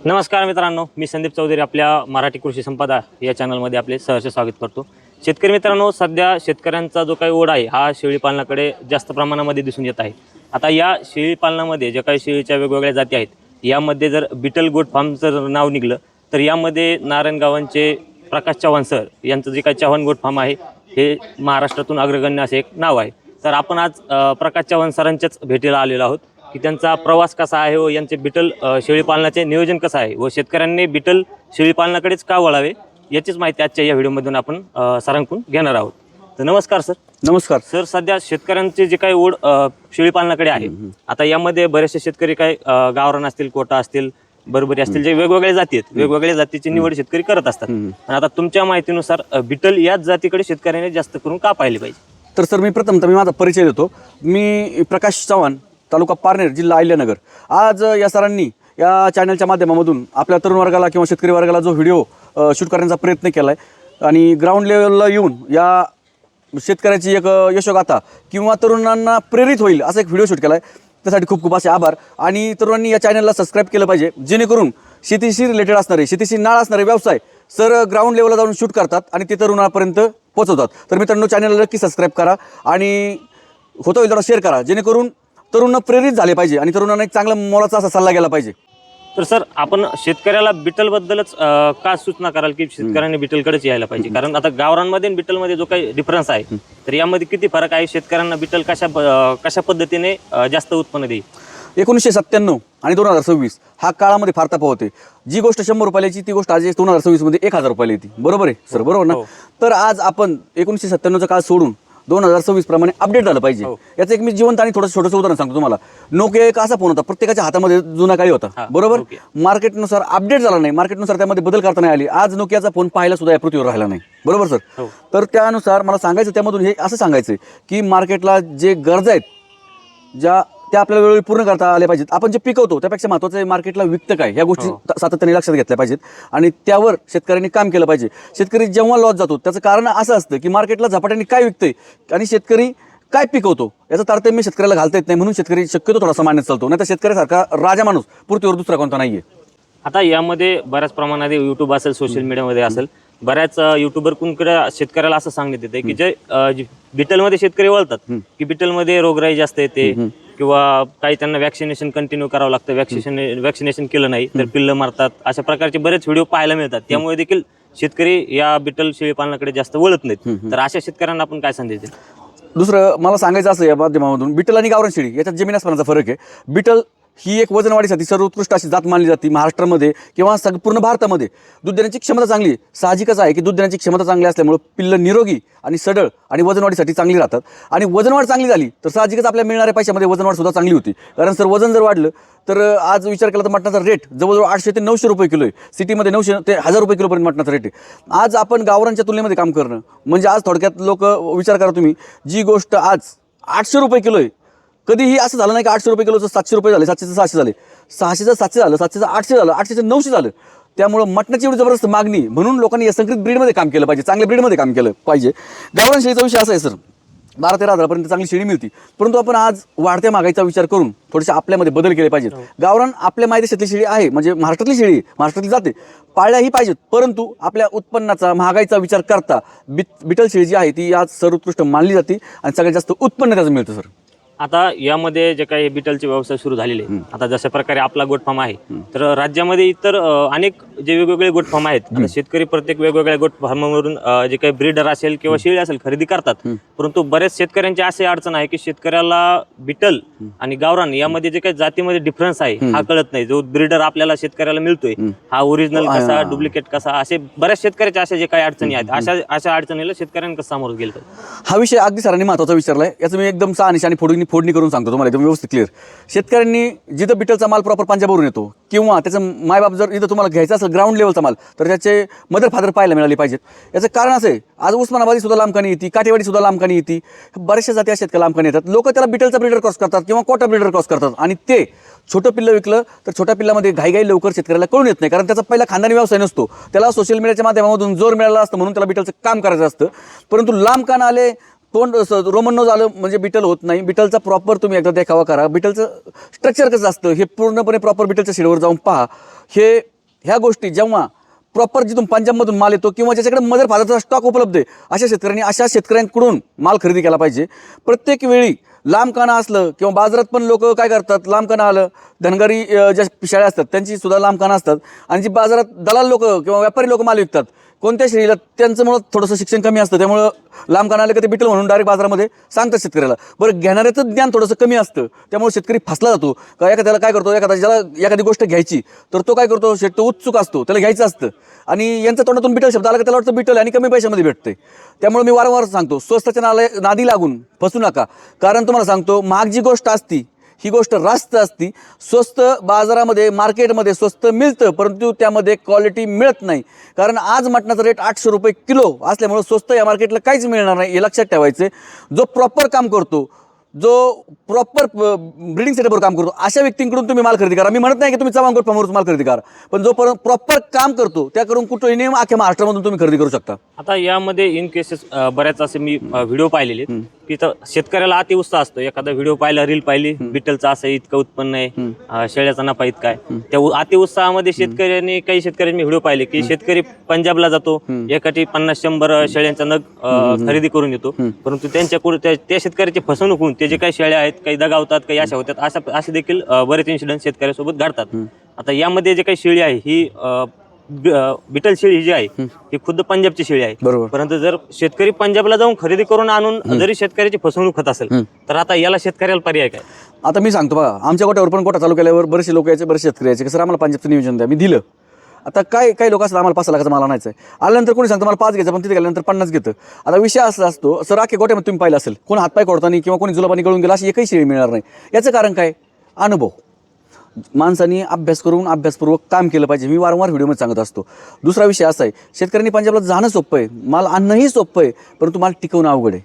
नमस्कार मित्रांनो, मी संदीप चौधरी आपल्या मराठी कृषी संपदा या चॅनलमध्ये आपले सहर्ष स्वागत करतो. शेतकरी मित्रांनो, सध्या शेतकऱ्यांचा जो काही ओढा आहे हा शेळी पालनाकडे जास्त प्रमाणामध्ये दिसून येत आहे. आता या शेळी पालनामध्ये जे काही शेळीच्या वेगवेगळ्या जाती आहेत, यामध्ये जर बिटल गोट फार्मचं नाव निघलं तर यामध्ये नारायणगावांचे प्रकाश चव्हाण सर यांचं जे काही चव्हाण गोट फार्म आहे हे महाराष्ट्रातून अग्रगण्य असे एक नाव आहे. तर आपण आज प्रकाश चव्हाण सरांच्याच भेटीला आलेलो आहोत की त्यांचा प्रवास कसा आहे व यांचे बिटल शेळी पालनाचे नियोजन कसं आहे व शेतकऱ्यांनी बिटल शेळी पालनाकडेच का वळावे याचीच माहिती आजच्या या व्हिडिओमधून आपण सरांकडून घेणार आहोत. तर नमस्कार सर. नमस्कार सर, सध्या शेतकऱ्यांचे जे काही ओढ शेळी पालनाकडे आहे, आता यामध्ये बरेचसे शेतकरी काय गावरान असतील, कोटा असतील, बरोबरी असतील, जे वेगवेगळे जाती आहेत, वेगवेगळ्या जातीची निवड शेतकरी करत असतात. आणि आता तुमच्या माहितीनुसार बिटल याच जातीकडे शेतकऱ्यांनी जास्त करून का पाहिले पाहिजे? तर सर मी माझा परिचय देतो. मी प्रकाश चव्हाण, तालुका पारनेर, जिल्हा अहिल्यानगर. आज या सरांनी या चॅनलच्या माध्यमामधून आपल्या तरुण वर्गाला किंवा शेतकरी वर्गाला जो व्हिडिओ शूट करण्याचा प्रयत्न केला आहे आणि ग्राउंड लेवलला येऊन या शेतकऱ्याची एक यशोगाथा किंवा तरुणांना प्रेरित होईल असा एक व्हिडिओ शूट केला आहे. त्यासाठी खूप खूप असे आभार. आणि तरुणांनी या चॅनलला सबस्क्राईब केलं पाहिजे, जेणेकरून शेतीशी रिलेटेड असणारे, शेतीशी नाळ असणारे व्यवसाय सर ग्राउंड लेवलला जाऊन शूट करतात आणि ते तरुणापर्यंत पोहोचवतात. तर मित्रांनो, चॅनलला नक्की सबस्क्राईब करा आणि होतं होईल थोडा शेअर करा, जेणेकरून तरुण प्रेरित झाले पाहिजे आणि तरुणांना एक चांगला मोलाचा असा सल्ला गेला पाहिजे. तर सर, आपण शेतकऱ्याला बिटलबद्दलच का सूचना कराल की शेतकऱ्यांनी बिटलकडेच यायला पाहिजे? कारण आता गावरांमध्ये आणि बिटलमध्ये जो काही डिफरन्स आहे, तर यामध्ये किती फरक आहे? शेतकऱ्यांना बिटल कशा पद्धतीने जास्त उत्पन्न देईल? 1997 आणि 2026 हा काळामध्ये फार तफावत होते. जी गोष्ट 100 रुपयाची ती गोष्ट आज 2026 मध्ये 1000 रुपयाला येते. बरोबर आहे सर, बरोबर ना? तर आज आपण 1997चा काळ सोडून 2026 प्रमाणे अपडेट झालं पाहिजे. याचं एक मी जिवंत आणि थोडं छोटंसं उदाहरण सांगतो तुम्हाला. नोकिया एक असा फोन होता, प्रत्येकाच्या हातामध्ये जुना काळी होता, बरोबर. मार्केटनुसार अपडेट झाला नाही, मार्केटनुसार त्यामध्ये बदल करता नाही आली. आज नोकियाचा फोन पाहायला सुद्धा या पृथ्वीवर राहिला नाही, बरोबर सर. तर त्यानुसार मला सांगायचं, त्यामधून हे असं सांगायचं की मार्केटला जे गरजा आहेत ज्या त्या आपल्याला वेळोवेळी पूर्ण करता आल्या पाहिजेत. आपण जे पिकवतो त्यापेक्षा महत्त्वाचं आहे मार्केटला विकतं काय, ह्या गोष्टी सातत्याने लक्षात घेतल्या पाहिजेत आणि त्यावर शेतकऱ्यांनी काम केलं पाहिजे. शेतकरी जेव्हा लॉस जातो त्याचं कारण असं असतं की मार्केटला झपाट्याने काय विकतंय आणि शेतकरी काय पिकवतो याचा तारतम्य शेतकऱ्याला घालता येत नाही. म्हणून शेतकरी शक्यतो थोडासा मान्यत चालतो, नाही तर शेतकऱ्यासारखा राजा माणूस पृथ्वीवर दुसरा कोणता नाहीये. आता यामध्ये बऱ्याच प्रमाणात युट्यूब असेल, सोशल मीडियामध्ये असेल, बऱ्याच युट्यूबर कुणकडे शेतकऱ्याला असं सांगण्यात येते की जे बिटलमध्ये शेतकरी वळतात की बिटलमध्ये रोगराई जास्त येते किंवा काही त्यांना वॅक्सिनेशन कंटिन्यू करावं लागतं, वॅक्सिनेशन केलं नाही तर पिल्लं मारतात, अशा प्रकारचे बरेच व्हिडिओ पाहायला मिळतात. त्यामुळे देखील शेतकरी या बिटल शेळी पालनाकडे जास्त वळत नाहीत. तर अशा शेतकऱ्यांना आपण काय संदेश देऊ? दुसरं मला सांगायचं असं या माध्यमामधून, बिटल आणि गावरान शेळी याच्यात जमीन आसमानाचा फरक आहे. बिटल ही एक वजनवाढीसाठी सर्वोत्कृष्ट अशी जात मानली जाते महाराष्ट्रामध्ये किंवा पूर्ण भारतामध्ये. दूध देण्याची क्षमता चांगली, साहजिकच आहे की दूध देण्याची क्षमता चांगली असल्यामुळे पिल्लं निरोगी आणि सडळ आणि वजनवाढीसाठी चांगली राहतात. आणि वजनवाढ चांगली झाली तर साहजिकच आपल्याला मिळणाऱ्या पैशामध्ये वजनवाढ सुद्धा चांगली होती. कारण सर वजन जर वाढलं तर आज विचार केला तर मटणाचा रेट जवळजवळ 800 ते 900 रुपये किलो आहे. सिटीमध्ये 900 ते 1000 रुपये किलोपर्यंत मटणाचा रेट आहे. आज आपण गावरांच्या तुलनेमध्ये काम करणं म्हणजे, आज थोडक्यात लोक विचार करा तुम्ही, जी गोष्ट आज 800 रुपये किलो आहे, कधीही असं झालं नाही की 800 रुपये किलोचं 700 रुपये झाले, 700चं 600 झाले, 600चं 700 झालं, 700चं 800 झालं, 800चं 900 झालं. त्यामुळं मटणाची एवढी जबरदस्त मागणी, म्हणून लोकांनी या संकरित ब्रीडमध्ये काम केलं पाहिजे, चांगल्या ब्रीडमध्ये काम केलं पाहिजे. गावरान शेळीचा विषय असा आहे सर, 12-13 हजारापर्यंत चांगली शेळी मिळते. परंतु आपण आज वाढत्या महागाईचा विचार करून थोडेसे आपल्यामध्ये बदल केले पाहिजेत. गावरान आपल्या मायदेशातली शेळी आहे, म्हणजे महाराष्ट्रातली शेळी, महाराष्ट्रातली जाते, पाळल्याही पाहिजेत. परंतु आपल्या उत्पन्नाचा, महागाईचा विचार करता बिटल शेळी जी आहे ती आज सर्वोत्कृष्ट मानली जाते आणि सगळ्यात जास्त उत्पन्न त्याचं मिळतं सर. आता यामध्ये जे काही बिटलचे व्यवसाय सुरू झालेले, आता जशा प्रकारे आपला गोट फार्म आहे, तर राज्यामध्ये इतर अनेक जे वेगवेगळे गोट फार्म आहेत. आता शेतकरी प्रत्येक वेगवेगळ्या गोट फार्मवरून जे काही ब्रीडर असेल किंवा शेळी असेल खरेदी करतात. परंतु बरेच शेतकऱ्यांची अशी अडचण आहे की शेतकऱ्याला बिटल आणि गावरान यामध्ये जे काही जातीमध्ये डिफरन्स आहे हा कळत नाही. जो ब्रीडर आपल्याला शेतकऱ्याला मिळतोय हा ओरिजिनल कसा, डुप्लिकेट कसा, असे बऱ्याच शेतकऱ्याच्या अशा जे काही अडचणी आहेत, अशा अडचणीला शेतकऱ्यांना कसं सामोरं गेलं पाहिजे? हा विषय अगदी सरांनी महत्त्वाचा विचारलाय. याचं मी एकदम आणि फोडणी करून सांगतो तुम्हाला, एकदम व्यवस्थित क्लिअर. शेतकऱ्यांनी जिथं बिटलचा माल प्रॉपर पंजाबवरून येतो किंवा त्याचं मायबाप जर इथं तुम्हाला घ्यायचा असेल ग्राउंड लेवलचा माल, तर त्याचे मदर फादर पाहायला मिळाले पाहिजेत. याचं कारण असं आहे, आज उस्मानाबादी सुद्धा लांबकानी येते, काठेवाडी सुद्धा लांबकानी येते, बऱ्याचशा जाती अशा आहेत लांबकानी येतात. लोक त्याला बिटलचा ब्रीडर क्रॉस करतात किंवा कोटा ब्रीडर क्रॉस करतात आणि ते छोटं पिल्लं विकलं तर छोट्या पिल्लामध्ये घाईघाई लवकर शेतकऱ्याला कळून येत नाही, कारण त्याचा पहिला खानदानी व्यवसाय नसतो. त्याला सोशल मीडियाच्या माध्यमातून जोर मिळाला असतं म्हणून त्याला बिटलचं काम करायचं असतं. परंतु लांब कान आले, तोंड रोमन नोज झालं म्हणजे बिटल होत नाही. बिटलचा प्रॉपर तुम्ही एकदा देखावा करा. बिटलचं स्ट्रक्चर कसं असतं हे पूर्णपणे प्रॉपर बिटलच्या शेडवर जाऊन पहा. ह्या गोष्टी जेव्हा प्रॉपर जिथून पंजाबमधून माल येतो किंवा ज्याच्याकडे मदर फादरचा स्टॉक उपलब्ध आहे अशा शेतकऱ्यांकडून माल खरेदी केला पाहिजे. प्रत्येक वेळी लांब काना असलं किंवा बाजारात पण लोक काय करतात, लांब काना आलं, धनगरी ज्या शेळ्या असतात त्यांची सुद्धा लांब काना असतात आणि जी बाजारात दलाल लोक किंवा व्यापारी लोक माल विकतात कोणत्या शेळीला त्यांच्यामुळं थोडंसं शिक्षण कमी असतं, त्यामुळं लांब काना आलं की ते बिटल म्हणून डायरेक्ट बाजारामध्ये सांगतात शेतकऱ्याला. बरं, घेणाऱ्याचं ज्ञान थोडंसं कमी असतं त्यामुळे शेतकरी फसला जातो. का एखाद्याला काय करतो, ज्याला एखादी गोष्ट घ्यायची तर तो काय करतो, तो उत्सुक असतो, त्याला घ्यायचं असतं आणि यांच्या तोंडातून बिटल शब्द आला की त्याला वाटतं बिटल आणि कमी पैशामध्ये भेटते. त्यामुळे मी वारंवार सांगतो, स्वस्ताच्या नादी लागून फसू नका. कारण तुम्हाला सांगतो, महाग जी गोष्ट असती ही गोष्ट रास्त असती. स्वस्त बाजारामध्ये मार्केटमध्ये स्वस्त मिळतं परंतु त्यामध्ये क्वालिटी मिळत नाही. कारण आज मटणाचा रेट 800 रुपये किलो असल्यामुळे स्वस्त या मार्केटला काहीच मिळणार नाही हे लक्षात ठेवायचे. जो प्रॉपर काम करतो, जो प्रॉपर ब्रिडिंग सेटअपवर काम करतो अशा व्यक्तींकडून तुम्ही माल खरेदी करा. मी म्हणत नाही की तुम्ही चव्हाण गोट फार्मवरच माल खरेदी करा, पण जो प्रॉपर काम करतो त्याकडून कुठेही अख्ख्या महाराष्ट्रामधून तुम्ही खरेदी करू शकता. आता यामध्ये इन केसेस बऱ्याच असे मी व्हिडिओ पाहिलेले की शेतकऱ्याला अति उत्साह असतो. एखादा व्हिडिओ पाहिला, रील पाहिली, बिटलचं असं इतकं उत्पन्न आहे, शेळ्याचा नफा इतका आहे, त्या अति उत्साहामध्ये काही शेतकऱ्यांनी मी व्हिडिओ पाहिले की शेतकरी पंजाबला जातो, एकाठी 50-100 शेळ्यांचा नग खरेदी करून येतो, परंतु त्यांच्याकडून त्या शेतकऱ्याची फसवणूक होऊन ते जे काही शेळ्या आहेत काही दगावतात, काही अशा होतात, असे देखील बरेच इन्सिडेंट शेतकऱ्यासोबत घडतात. आता यामध्ये जे काही शेळी आहे ही बिटल शेळी जी आहे ही खुद्द पंजाबची शेळी आहे. बरोबर. परंतु जर शेतकरी पंजाबला जाऊन खरेदी करून आणून जरी शेतकऱ्याची फसवणूक होत असेल तर आता याला शेतकऱ्याला पर्याय काय? आता मी सांगतो बघा, आमच्या गोट्यावर पण गोटा चालू केल्यावर बरेचसे लोक यायचे, बरेचसे शेतकरी यायचे, कसं आम्हाला पंजाबचं नियोजन द्या. मी दिलं. आता काही लोक असतात, आम्हाला 5 लाखाचा माल आणायचा आहे, आल्यानंतर कोणी सांगतं मला 5 घ्यायचं, पण तिथे गेल्यानंतर 50 घेतं. आता विषय असा असतो, सर आखे गोट्यामध्ये तुम्ही पाहिलं असेल, कोण हातपाय कोडताना किंवा कोणी जुलाबानी गळून गेला अशी एकही शेळी मिळणार नाही. याचं कारण काय? अनुभव. माणसांनी अभ्यास करून अभ्यासपूर्वक काम केलं पाहिजे. मी वारंवार व्हिडिओमध्ये सांगत असतो. दुसरा विषय असा आहे, शेतकऱ्यांनी पंजाबला जाणं सोपं आहे, माल आणणंही सोपं आहे, परंतु माल टिकवणं अवघड आहे.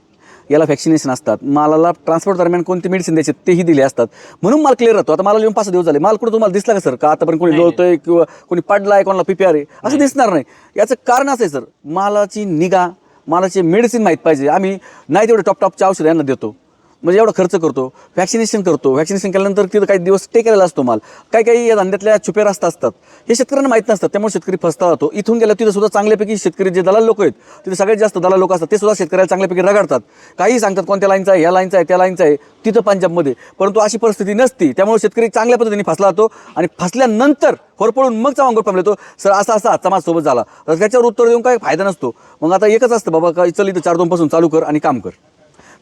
याला वॅक्सिनेशन असतात, मालाला ट्रान्सपोर्ट दरम्यान कोणते मेडिसिन द्यायचे तेही दिले असतात, म्हणून माल क्लिअर राहतो. आता मला येऊन 5 दिवस झाले, माल कुठं तुम्हाला दिसला का सर? का आतापर्यंत कोणी लोळतोय किंवा कोणी पडलाय, कोणाला PPR आहे असं दिसणार नाही. याचं कारण असं आहे सर, मालाची निगा, मालाचे मेडिसिन माहीत पाहिजे. आम्ही नाही तेवढे टॉपचे औषध यांना देतो, म्हणजे एवढा खर्च करतो, व्हॅक्सिनेशन करतो. व्हॅक्सिनेशन केल्यानंतर तिथं काही दिवस टेकेलेला असतो माल. काही या धंद्यातल्या छुपे रस्ता असतात, हे शेतकऱ्यांना माहीत नसतात, त्यामुळे शेतकरी फसता जातो. इथून गेल्या तिथं सुद्धा चांगल्यापैकी शेतकरी जे दलाल लोक आहेत, तिथे सगळ्यात जास्त दलाल लोक असतात, ते सुद्धा शेतकऱ्याला चांगल्यापैकी रगाडतात. काही सांगतात कोणत्या लाईनचा आहे, ह्या लाईनचा आहे, त्या लाईनचा आहे, तिथं पंजाबमध्ये. परंतु अशी परिस्थिती नसती, त्यामुळे शेतकरी चांगल्या पद्धतीने फसला जातो आणि फसल्यानंतर होरपळून मग चव्हाण गोट फार्म येतो, सर असा आजचा माझ्यासोबत झाला, तर त्याच्यावर उत्तर देऊन काही फायदा नसतो. मग आता एकच असतं, बाबा काय चल इथं 4-2 पासून चालू कर आणि काम कर.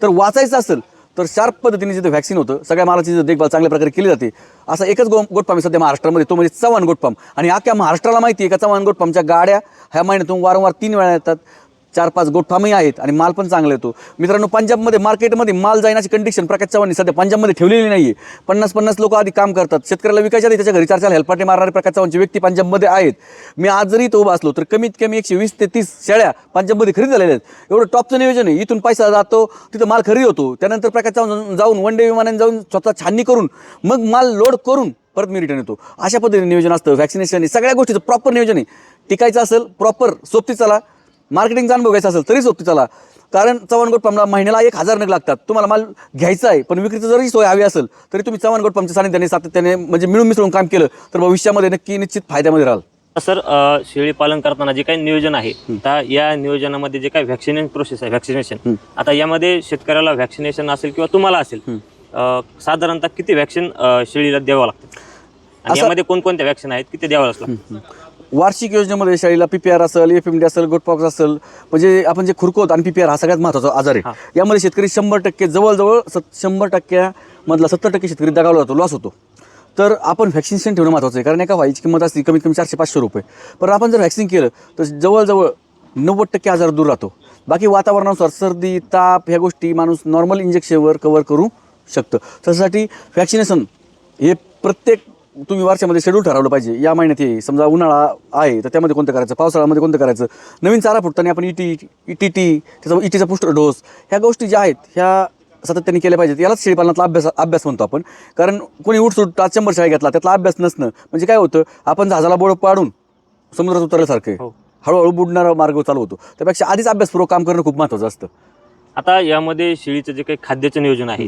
तर वाचायचं असेल तर शार्प पद्धतीने जिथे व्हॅक्सिन होतं, सगळ्या मालाची देखभाल चांगल्या प्रकारे केली जाते. असा एकच गोट फार्म सध्या महाराष्ट्रामध्ये, तो म्हणजे चव्हाण गोट फार्म. आणि अख्ख्या महाराष्ट्राला माहिती आहे का चव्हाण गोट फार्मच्या गाड्या ह्या महिन्यातून वारंवार 3 वेळा येतात. 4-5 गोट फार्मही आहेत आणि माल पण चांगला येतो. मित्रांनो, पंजाबमध्ये मार्केटमध्ये माल जाण्याची कंडिशन प्रकाश चव्हाणनी सध्या पंजाबमध्ये ठेवलेली नाही आहे. 50-50 लोक आधी काम करतात, शेतकऱ्याला विकायच्या आधी त्याच्या घरी 4-4 हेल्पाटे मारणारे प्रकाश चव्हाणची व्यक्ती पंजाबमध्ये आहेत. मी आज जरी तो उभा असलो तर कमीत कमी 120 ते 30 शेळ्या पंजाबमध्ये खरेदी झालेल्या आहेत. एवढं टॉपचं नियोजन आहे. इथून पैसा जातो, तिथं माल खरेदी होतो, त्यानंतर प्रकाश चव्हाण जाऊन वन डे विमानाने जाऊन स्वतः छाननी करून मग माल लोड करून परत मी रिटर्न येतो. अशा पद्धतीने नियोजन असतं. व्हॅक्सिनेशन सगळ्या गोष्टीचं प्रॉपर नियोजन आहे. टिकायचं असेल प्रॉपर सोबती चला, मार्केटिंगचा अनुभव घ्यायचा असेल तरी सोबती चला. कारण चव्हाण गोट फार्मला महिन्याला 1000 नग लागतात. तुम्हाला माल घ्यायचा आहे पण विक्रीची जरी सोय हवी असेल तरी तुम्ही चव्हाण गोट फार्मच्या सातत्याने म्हणजे मिळून मिसळून काम केलं तर भविष्यामध्ये नक्की निश्चित फायद्यामध्ये राहाल. सर, शेळी पालन करताना जे काही नियोजन आहे, आता या नियोजनामध्ये जे काही व्हॅक्सिनेशन प्रोसेस आहे, व्हॅक्सिनेशन, आता यामध्ये शेतकऱ्याला व्हॅक्सिनेशन असेल किंवा तुम्हाला असेल, साधारणतः किती व्हॅक्सिन शेळीला द्यावं लागतं आणि यामध्ये कोणकोणत्या व्हॅक्सिन आहेत, किती द्यावं लागतं? वार्षिक योजनेमध्ये शेळीला PPR असेल, FMD असेल, गोटपॉक्स असेल, म्हणजे आपण जे खुरकवत आणि PPR हा सगळ्यात महत्त्वाचा आजार आहे. यामध्ये शेतकरी 100% जवळजवळ 100% मधला 70% शेतकरी दगावला जातो, लॉस होतो. तर आपण व्हॅक्सिनेशन ठेवणं महत्त्वाचं आहे. कारण एका व्हायची किंमत असते कमीत कमी 400-500 रुपये. पण आपण जर व्हॅक्सिन केलं तर जवळजवळ 90% आजार दूर राहतो. बाकी वातावरणानुसार सर्दी, ताप ह्या गोष्टी माणूस नॉर्मल इंजेक्शनवर कव्हर करू शकतं. त्यासाठी व्हॅक्सिनेशन हे प्रत्येक तुम्ही वर्षामध्ये शेड्यूल ठरवलं पाहिजे. या महिन्यात हे समजा उन्हाळा आहे तर त्यामध्ये कोणतं करायचं, पावसाळ्यामध्ये कोणतं करायचं, नवीन चारा फुटताना आपण ETT त्याचा ETचा पुष्टर डोस, ह्या गोष्टी ज्या आहेत ह्या सातत्याने केल्या पाहिजेत. यालाच शेळीपालनातला अभ्यास म्हणतो आपण. कारण कोणी उठसूट 100 शेळ्या घेतला त्यातला अभ्यास नसणं म्हणजे काय होतं, आपण जहाजाला बोळ पाडून समुद्रात उतरल्यासारखं आहे. हळूहळू बुडणारा मार्ग चालू होतो. त्यापेक्षा आधीच अभ्यासपूर्वक काम करणं खूप महत्त्वाचं असतं. आता यामध्ये शेळीचं जे काही खाद्याचं नियोजन आहे,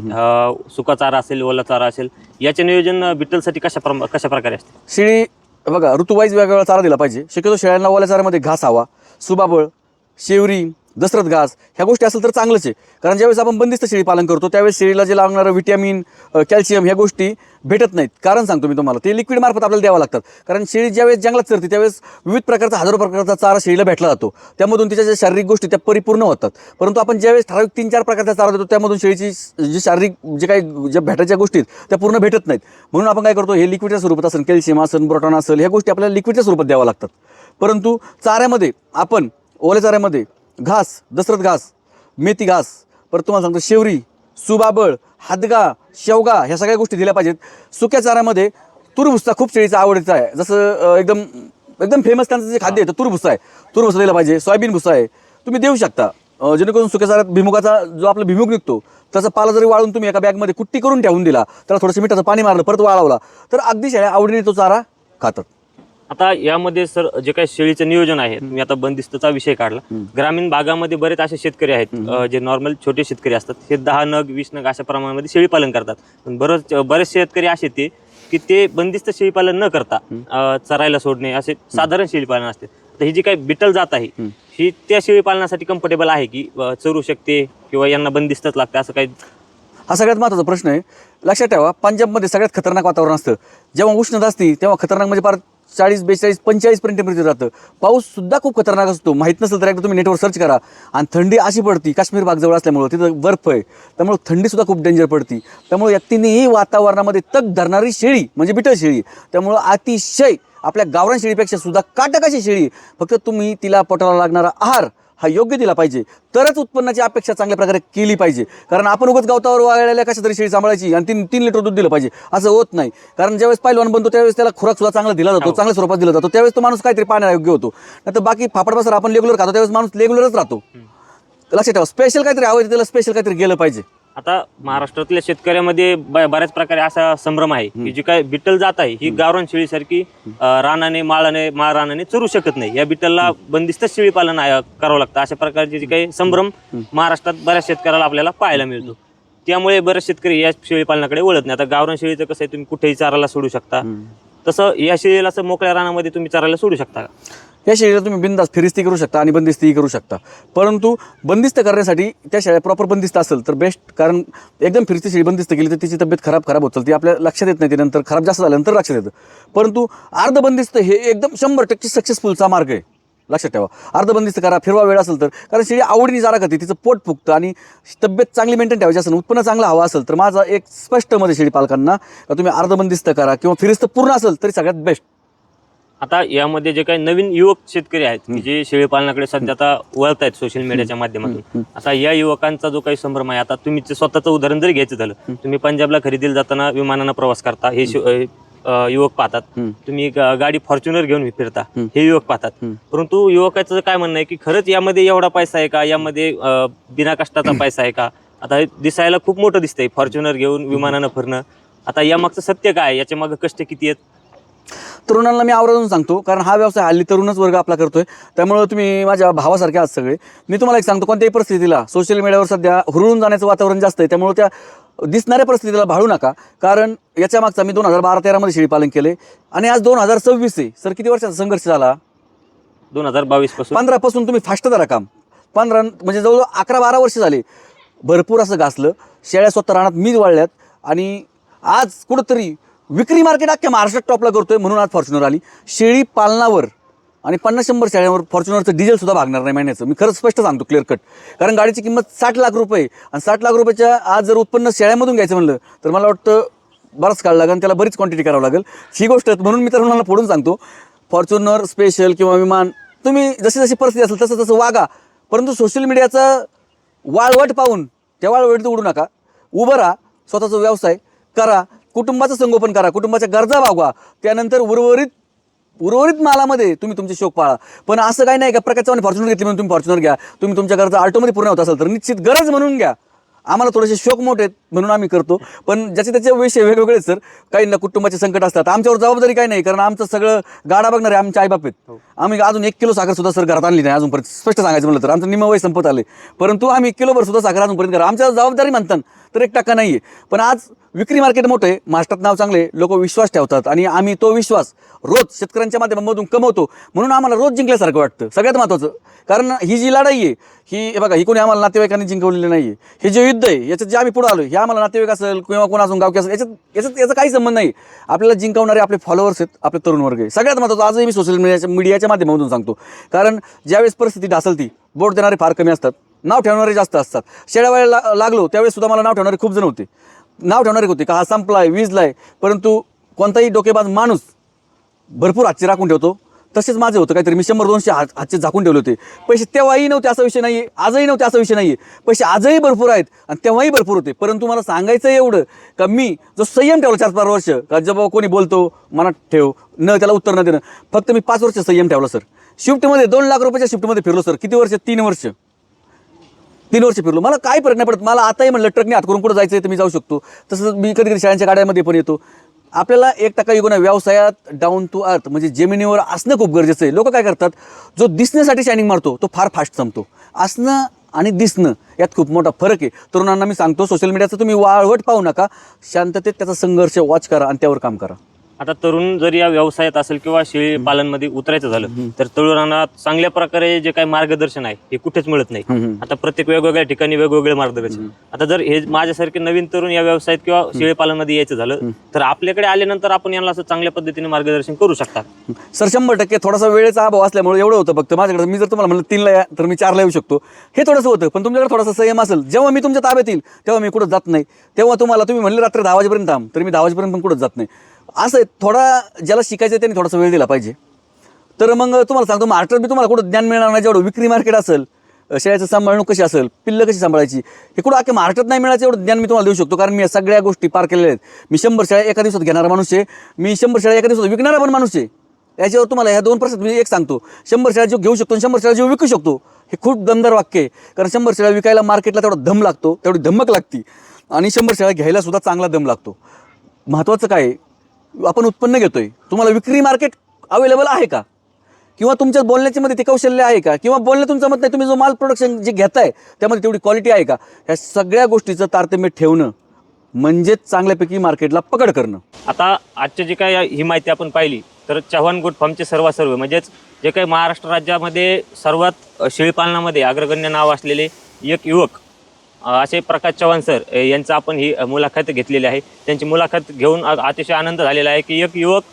सुका चारा असेल, ओला चारा असेल, याचे नियोजन बिटलसाठी कशा प्रकारे असते? शेळी बघा ऋतूवाईज वेगवेगळा चारा दिला पाहिजे. शक्यतो शेळ्यांना ओल्या चाऱ्यामध्ये घास हवा, सुबाबळ, शेवरी, दसरथ घास ह्या गोष्टी असेल तर चांगलंच आहे. कारण ज्यावेळेस आपण बंदिस्त शेळी पालन करतो त्यावेळेस शेळीला जे लागणारं विटॅमिन, कॅल्शियम ह्या गोष्टी भेटत नाहीत. कारण सांगतो मी तुम्हाला, ते लिक्विड मार्फत आपल्याला द्यावं लागतात. कारण शेळी ज्यावेळेस जंगलात चरते त्यावेळेस विविध प्रकारचा हजारो प्रकारचा चारा शेळीला भेटला जातो. त्यामधून तिच्या ज्या शारीरिक गोष्टी त्या परिपूर्ण होतात. परंतु आपण ज्यावेळेस ठराविक 3-4 प्रकारचा चारा देतो त्यामधून शेळीची जी शारीरिक जे काही ज्या भेटायच्या गोष्टी आहेत त्या पूर्ण भेटत नाहीत. म्हणून आपण काय करतो, हे लिक्विडच्या स्वरूपात असेल, कॅल्शियम असेल, प्रोटॉन असेल, ह्या गोष्टी आपल्याला लिक्विडच्या स्वरूपात द्याव्या लागतात. परंतु चाऱ्यामध्ये आपण ओल्या चाऱ्यामध्ये घास, दसरथ घास, मेथी घास, परत तुम्हाला सांगतो शेवरी, सुबाबळ, हादगा, शेवगा ह्या सगळ्या गोष्टी दिल्या पाहिजेत. सुक्या चाऱ्यामध्ये तूरभुसा खूप शेळीचा आवडीचा आहे. जसं एकदम फेमस त्यांचं जे खाद्य आहे तर तूरभुसा आहे. तूरभुसा दिला पाहिजे. सोयाबीन भुसा आहे, तुम्ही देऊ शकता. जेणेकरून सुक्या चाऱ्यात भिमुगाचा जो आपला भिमुग निघतो त्याचा पाला जरी वाळून तुम्ही एका बॅगमध्ये कुट्टी करून ठेवून दिला, त्याला थोडंसं मिठाचं पाणी मारलं, परत वाळवला तर अगदी शेळ्या आवडीने तो चारा खातात. आता यामध्ये सर जे काही शेळीचं नियोजन आहे, तुम्ही आता बंदिस्तचा विषय काढला, ग्रामीण भागामध्ये बरेच असे शेतकरी आहेत जे नॉर्मल छोटे शेतकरी असतात, हे 10 नग 20 नग अशा प्रमाणामध्ये शेळी पालन करतात. पण बरेच शेतकरी असे ते की ते बंदिस्त शेळी पालन न करता चरायला सोडणे असे साधारण शेळी पालन असते. तर ही जी काही बिटल जात आहे ही त्या शेळी पालनासाठी कम्फर्टेबल आहे की चरू शकते किंवा यांना बंदिस्तच लागते असं काही? हा सगळ्यात महत्त्वाचा प्रश्न आहे. लक्षात ठेवा, पंजाबमध्ये सगळ्यात खतरनाक वातावरण असतं. जेव्हा उष्णता असते तेव्हा खतरनाक म्हणजे फार 40, 42, 45 पर्यंत टेम्परेचर जातं. पाऊस सुद्धा खूप खतरनाक असतो. माहीत नसेल तर एकदा तुम्ही नेटवर सर्च करा. आणि थंडी अशी पडती, काश्मीर भाग जवळ असल्यामुळं तिथं बर्फ आहे, त्यामुळे थंडीसुद्धा खूप डेंजर पडती. त्यामुळे या तिन्ही वातावरणामध्ये तग धरणारी शेळी म्हणजे बिटल शेळी, त्यामुळं अतिशय आपल्या गावरान शेळीपेक्षा सुद्धा काटकाची शेळी. फक्त तुम्ही तिला पोटाला लागणारा आहार हा योग्य दिला पाहिजे, तरच उत्पन्नाची अपेक्षा चांगल्या प्रकारे केली पाहिजे. कारण आपण उगाच गावतावर वाळलेल्या कशा तरी शेळी सांभाळायची आणि 3 लिटर दूध दिलं पाहिजे असं होत नाही. कारण ज्यावेळेस पहिलवान बनतो त्यावेळेस त्याला खुराक सुद्धा चांगला दिला जातो, चांगल्या स्वरूपात दिला जातो, त्यावेळेस तो माणूस काहीतरी पाण्याला योग्य होतो. नाही तर बाकी फापड बसर आपण रेग्युलर खातो त्यावेळेस माणूस रेग्युलरच राहतो. लक्षात ठेवा, स्पेशल काहीतरी हवं त्याला स्पेशल काहीतरी गेलं पाहिजे. आता महाराष्ट्रातल्या शेतकऱ्यामध्ये बऱ्याच प्रकारे असा संभ्रम आहे की जी काय बिटल जात आहे ही गावरान शेळीसारखी रानाने माळ रानाने चरू शकत नाही, या बिटलला बंदिस्त शेळी पालन करावं लागतं, अशा प्रकारचे जे काही संभ्रम महाराष्ट्रात बऱ्याच शेतकऱ्याला आपल्याला पाहायला मिळतो. त्यामुळे बरेच शेतकरी या शेळी पालनाकडे वळत नाही. आता गावरान शेळीचं कसं आहे, तुम्ही कुठेही चाराला सोडू शकता, तसं या शेळीला असं मोकळ्या रानामध्ये तुम्ही चारायला सोडू शकता का? या शेळीला तुम्ही बिनधास्त फिरिस्ती करू शकता आणि बंदिस्तीही करू शकता. परंतु बंदिस्त करण्यासाठी त्या शेळ्या प्रॉपर बंदिस्त असेल तर बेस्ट. कारण एकदम फिरस्ती शेळी बंदिस्त केली तर तिची तब्येत खराब होत चालते, आपल्या लक्षात येत नाही, ती नंतर खराब जास्त झाल्यानंतर लक्षात येतं. परंतु अर्धबंदिस्त हे एकदम 100% सक्सेसफुलचा मार्ग आहे. लक्षात ठेवा, अर्धबंदिस्त करा, फिरवा वेळ असेल तर. कारण शेळी आवडीने चारा खाते, तिचं पोट फुगतं आणि तब्येत चांगली मेंटेन ठेवायची असेल, उत्पन्न चांगलं हवं असेल तर माझा एक स्पष्ट मत आहे शेळी पालकांना, तुम्ही अर्धबंदिस्त करा किंवा फिरिस्त पूर्ण असेल तरी सगळ्यात बेस्ट. आता यामध्ये जे काही नवीन युवक शेतकरी आहेत की जे शेळी पालनाकडे सध्या आता वळत आहेत सोशल मीडियाच्या माध्यमातून, आता या युवकांचा जो काही संभ्रम आहे, आता तुम्ही स्वतःचं उदाहरण जरी घ्यायचं झालं, तुम्ही पंजाबला खरेदीला जाताना विमानानं प्रवास करता, हे युवक पाहतात. तुम्ही गाडी फॉर्च्युनर घेऊन फिरता, हे युवक पाहतात. परंतु युवकाचं काय म्हणणं आहे की खरंच यामध्ये एवढा पैसा आहे का, यामध्ये बिना कष्टाचा पैसा आहे का? आता हे दिसायला खूप मोठं दिसतंय फॉर्च्युनर घेऊन विमानानं फिरणं. आता यामागचं सत्य काय, याच्या मागं कष्ट किती आहेत? तरुणांना मी आवर्जून सांगतो, कारण हा व्यवसाय हल्ली तरुणच वर्ग आपला करतोय, त्यामुळे तुम्ही माझ्या भावासारखे आहात सगळे. मी तुम्हाला एक सांगतो, कोणत्याही परिस्थितीला सोशल मीडियावर सध्या हुरळून जाण्याचं वातावरण जास्त आहे, त्यामुळे त्या दिसणाऱ्या परिस्थितीला भाळू नका. कारण याच्या मागचा मी 2012-13 मध्ये शेळी पालन केले आणि आज 2026 आहे. सर किती वर्षाचा संघर्ष झाला? 2022 पासून 15 पासून तुम्ही फास्ट धरा काम. 15 म्हणजे जवळजवळ 11-12 वर्ष झाले. भरपूर असं घासलं, शेळ्या स्वतः रानात मीच वाळल्यात आणि आज कुठंतरी विक्री मार्केट अख्ख्या महाराष्ट्रात टॉपला करतोय. म्हणून आज फॉर्च्युनर आली. शेळी पालनावर आणि 50-100 शेळ्यांवर फॉर्च्युनरचं डिझेल सुद्धा भागणार नाही महिन्याचं. मी खरंच स्पष्ट सांगतो, क्लिअर कट. कारण गाडीची किंमत 60 लाख रुपये आणि 60 लाख रुपयाच्या आज जर उत्पन्न शेळ्यामधून घ्यायचं म्हणलं तर मला वाटतं बराच काळ लागेल, त्याला बरीच क्वांटिटी करावं लागेल ही गोष्ट. म्हणून मी तरुणाला फोडून सांगतो, फॉर्च्युनर स्पेशल किंवा विमान तुम्ही जशी जशी परिस्थिती असेल तसं तसं वागा. परंतु सोशल मीडियाचा वाळवट पाहून त्या वाळवटीत उडू नका. उभं राहा, स्वतःचा व्यवसाय करा, कुटुंबाचं संगोपन करा, कुटुंबाच्या गरजा भागवा, त्यानंतर उर्वरित मालामध्ये तुम्ही तुमचे शौक पाळा. पण असं काही नाही का प्रकारचं फॉर्च्युनर घेतली म्हणून तुम्ही फॉर्च्युनर घ्या. तुम्ही तुमच्या गरजा ऑल्टोमध्ये पूर्ण होत असेल तर निश्चित गरज म्हणून घ्या. आम्हाला थोडेसे शौक मोठे आहेत म्हणून आम्ही करतो, पण ज्याचे त्याचे विषय वेगवेगळे सर. काहींना कुटुंबाचे संकट असतात, आमच्यावर जबाबदारी काही नाही, कारण आमचं सगळं गाडा बघणारे आमचे आईबाप आहेत. आम्ही अजून 1 किलो साखर सुद्धा सर घरात आणली नाही अजूनपर्यंत. स्पष्ट सांगायचं म्हणलं तर आमचं निम्म वय संपत आले, परंतु आम्ही 1 किलोभर सुद्धा साखर अजूनपर्यंत करा. आमच्या जबाबदारी म्हणतात तर 1% नाही आहे. पण आज विक्री मार्केट मोठं आहे, महाराष्ट्रात नाव चांगले, लोक विश्वास ठेवतात आणि आम्ही तो विश्वास रोज शेतकऱ्यांच्या माध्यमातून कमवतो, म्हणून आम्हाला रोज जिंकल्यासारखं वाटतं. सगळ्यात महत्त्वाचं कारण ही जी लढाई आहे ही बघा, ही कोणी आम्हाला नातेवाईकांनी जिंकवलेली नाही आहे. हे जे युद्ध आहे याच्यात जे आम्ही पुढे आलो, हे आम्हाला नातेवाईक असेल किंवा कोण असून गावकी असेल याचा काही संबंध नाही. आपल्याला जिंकवणारे आपले फॉलोअर्स आहेत, आपले तरुण वर्ग आहे. सगळ्यात महत्त्वाचं आजही मी सोशल मीडियाच्या माध्यमातून सांगतो, कारण ज्यावेळेस परिस्थिती ढासलती, बोट देणारे फार कमी असतात, नाव ठेवणारे जास्त असतात. शेळ्या वेळेला लागलो त्यावेळेस सुद्धा मला नाव ठेवणारे खूप जण होते, नाव ठेवणारे होते का हा संपलाय, विजलाय, परंतु कोणताही डोकेबाज माणूस भरपूर हातचे राखून ठेवतो. तसेच माझे होतं काहीतरी, मी 100-200 हातचे झाकून ठेवले होते. पैसे तेव्हाही नव्हते असा विषय नाही आहे, आजही नव्हते असा विषय नाही आहे. पैसे आजही भरपूर आहेत आणि तेव्हाही भरपूर होते. परंतु मला सांगायचं एवढं का मी जो संयम ठेवला 4-5 वर्ष, का जेव्हा कोणी बोलतो मनात ठेव, न त्याला उत्तर न देणं, फक्त मी 5 वर्ष संयम ठेवला सर. शिफ्टमध्ये 2 लाख रुपयाच्या शिफ्टमध्ये फिरलो सर. किती वर्ष? 3 वर्ष. 3 वर्ष फिरलो. मला काय फरक नाही पडत. मला आताही म्हणलं ट्रकने हात करून कुठं जायचं आहे तर मी जाऊ शकतो. तसंच मी कधी शाळांच्या गाड्यामध्ये पण येतो. आपल्याला 1% युगो ना व्यवसायात डाऊन टू अर्थ म्हणजे जमिनीवर असणं खूप गरजेचं आहे. लोक काय करतात, जो दिसण्यासाठी शायनिंग मारतो तो फार फास्ट संपतो. असणं आणि दिसणं यात खूप मोठा फरक आहे. तरुणांना मी सांगतो, सोशल मीडियाचं तुम्ही वाळवट पाहू नका, शांततेत त्याचा संघर्ष वॉच करा आणि त्यावर काम करा. आता तरुण जर या व्यवसायात असेल किंवा शेळी पालनमध्ये उतरायचं झालं तर तरुणांना चांगल्या प्रकारे जे काही मार्गदर्शन आहे हे कुठेच मिळत नाही. आता प्रत्येक वेगवेगळ्या ठिकाणी वेगवेगळे मार्गदर्शन. आता जर हे माझ्यासारखे नवीन तरुण या व्यवसायात किंवा शेळी पालनमध्ये यायचं झालं तर आपल्याकडे आल्यानंतर आपण यांना असं चांगल्या पद्धतीने मार्गदर्शन करू शकता. सर 100% थोडासा वेळेचा अभाव असल्यामुळे एवढं होतं फक्त माझ्याकडे. मी जर तुम्हाला म्हणलं 3ला या तर मी 4ला येऊ शकतो, हे थोडंसं होतं. पण तुमच्याकडे थोडासा संयम असेल, जेव्हा मी तुमच्या ताब्यात येईल तेव्हा मी कुठं जात नाही. तेव्हा तुम्ही म्हणले रात्री 10 वाजेपर्यंत थांब, तर मी 10 वाजेपर्यंत पण कुठंच जात नाही. असं आहे, थोडा ज्याला शिकायचं आहे त्यांनी थोडासा वेळ दिला पाहिजे. तर मग तुम्हाला सांगतो, महाराष्ट्रात मी तुम्हाला कुठं ज्ञान मिळणार नाही जेवढं विक्री मार्केट असेल, शेळ्याचं सांभाळणूक कशी असेल, पिल्लं कशी सांभाळायची, हे कुठं अख्ख्या महाराष्ट्रात नाही मिळायचं एवढं ज्ञान मी तुम्हाला देऊ शकतो. कारण मी या सगळ्या गोष्टी पार केलेल्या आहेत. मी 100 शेळ्या एका दिवसात घेणारा माणूस आहे, मी 100 शेळ्या एका दिवसात विकणारा पण माणूस आहे. याच्यावर तुम्हाला ह्या 2% मी एक सांगतो, 100 शेळ्या जो घेऊ शकतो आणि 100 शेळ्या जो विकू शकतो, हे खूप दमदार वाक्य आहे. कारण 100 शेळ्या विकायला मार्केटला तेवढा दम लागतो, तेवढी धमक लागती, आणि 100 शेळ्या घ्यायला सुद्धा चांगला दम लागतो. महत्त्वाचं काय आहे, आपण उत्पन्न घेतोय, तुम्हाला विक्री मार्केट अवेलेबल आहे का, किंवा तुमच्या बोलण्याच्या मध्ये ते कौशल्य आहे का, किंवा बोलणं तुमचं मत नाही, तुम्ही जो माल प्रोडक्शन जे घेताय त्यामध्ये तेवढी क्वालिटी आहे का, ह्या सगळ्या गोष्टीचं तारतम्य ठेवणं म्हणजेच चांगल्यापैकी मार्केटला पकड करणं. आता आजची जी काही ही माहिती आपण पाहिली तर चव्हाण गोट फार्मचे सर्व म्हणजेच जे काही महाराष्ट्र राज्यामध्ये सर्वात शेळीपालनामध्ये अग्रगण्य नाव असलेले एक युवक असे प्रकाश चव्हाण सर यांचं आपण ही मुलाखत घेतलेली आहे. त्यांची मुलाखत घेऊन अतिशय आनंद झालेला आहे की एक युवक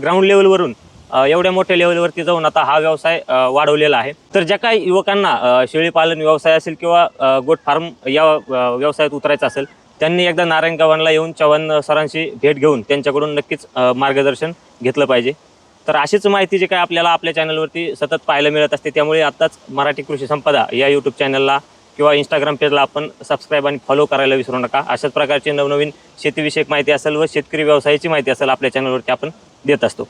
ग्राउंड लेवलवरून एवढ्या मोठ्या लेवलवरती जाऊन आता हा व्यवसाय वाढवलेला आहे. तर ज्या काही युवकांना शेळीपालन व्यवसाय असेल किंवा गोट फार्म या व्यवसायात उतरायचं असेल, त्यांनी एकदा नारायणगावांना येऊन चव्हाण सरांशी भेट घेऊन त्यांच्याकडून नक्कीच मार्गदर्शन घेतलं पाहिजे. तर अशीच माहिती जे काही आपल्याला आपल्या चॅनलवरती सतत पाहायला मिळत असते, त्यामुळे आत्ताच मराठी कृषी संपदा या यूट्यूब चॅनलला किंवा इंस्टाग्राम पेजला आपण सबस्क्राईब आणि फॉलो करायला विसरू नका. अशाच प्रकारची नवनवीन शेतीविषयक माहिती असेल व शेतकरी व्यवसायाची माहिती असेल आपल्या चॅनलवरती आपण देत असतो.